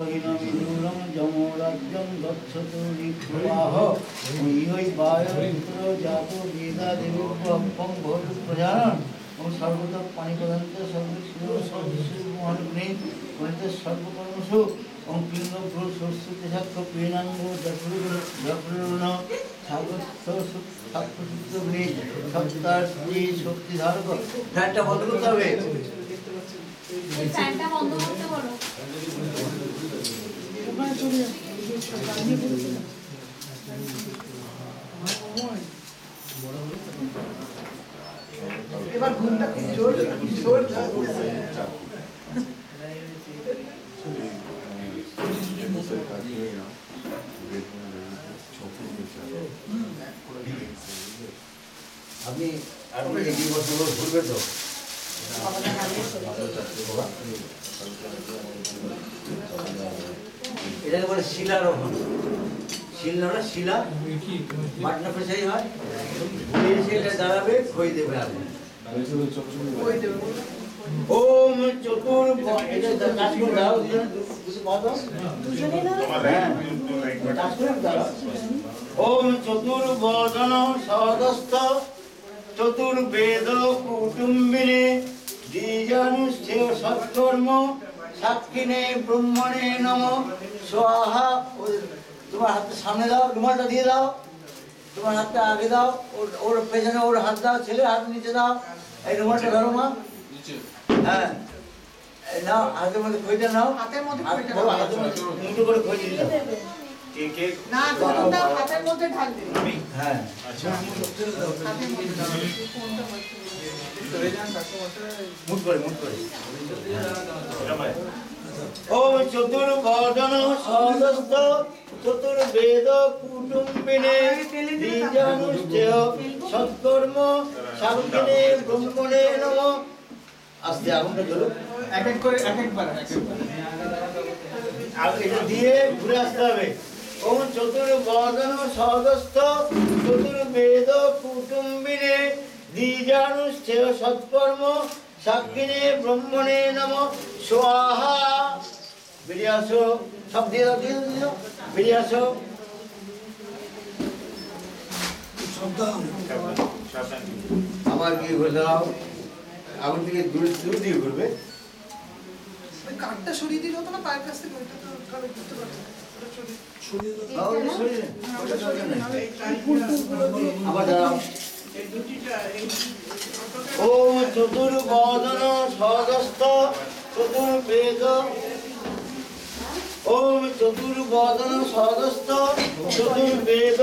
विदूरं जमोराज्यं गच्छतु विप्लवाः इहै वायुपुत्रो जातो वेदादेवोपं भवतु प्रजानां सर्वतः पाणिपदन्त सर्वश्रीमहानुग्ने वनित सर्वकर्मसु पिंगभ्रो सरस्वती प्रेणांगो जपरुण ছাত্রসূত্রগুলি সত্তার স্ত্রী শক্তিধারক ফ্যানটা বন্ধ করতে হবে ফ্যানটা বন্ধ করতে বলো ওখানে চলে এবার ঘুমটা জোর জোর আপনি এই বছর ঘুরবে তো এটাকে বলে শিলারোহণ শিলা না শিলা মাটনা পেশাই হয় ঘুরে এসে এটা দাঁড়াবে খই দেবে আপনি ওম চতুর এটা কাজ করে দাও কিছু পাও ওম চতুর্বদন সহদস্থ চতুর্বেদ কুটুম্বিনে দ্বিজানুষ্ঠেয় সৎকর্ম সাক্ষিনে ব্রহ্মণে নম স্বাহা তোমার হাতটা সামনে দাও রুমালটা দিয়ে দাও তোমার হাতটা আগে দাও ওর পেছনে ওর হাত দাও ছেলে হাত নিচে দাও এই রুমালটা ধরো মা হ্যাঁ নাও হাতের মধ্যে খইটা নাও হাতের মধ্যে খইটা নাও হাতের মধ্যে মুঠো করে খই দিয়ে দাও কে না কোনটা হাতের মধ্যে ঢাল দে হ্যাঁ আচ্ছা হাতের মধ্যে দাও কোনটা মুঠ করে ওম চতুর্বদন সহস্ত চতুর্বেদ কুটুম্বিনে দ্বিজানুষ্ঠেয় সৎকর্ম সাক্ষিনে ব্রহ্মণে নম আস্তে আগুনটা জ্বলো এক এক করে এক একবার আর এটা দিয়ে ঘুরে আসতে হবে ওম চতুর্বদন সহস্ত চতুর্বেদ কুটুম্বিনে দ্বিজানুষ্ঠেয় সৎকর্ম সাক্ষিনে ব্রহ্মণে নম স্বাহা বেরিয়ে আসো সব দিয়ে দাও বেরিয়ে আসো আবার গিয়ে ঘুরে দাও আগুন থেকে দূর দিয়ে ঘুরবে ওই কাঠটা সরিয়ে দিলে হতো না পায়ের কাছ থেকে ওইটা তো কালে করতে পারতো আবার দাঁড়াও ওম চতুর্বদন সহস্ত চতুর্বেদ ওম চতুর্বদন সহস্ত চতুর্বেদ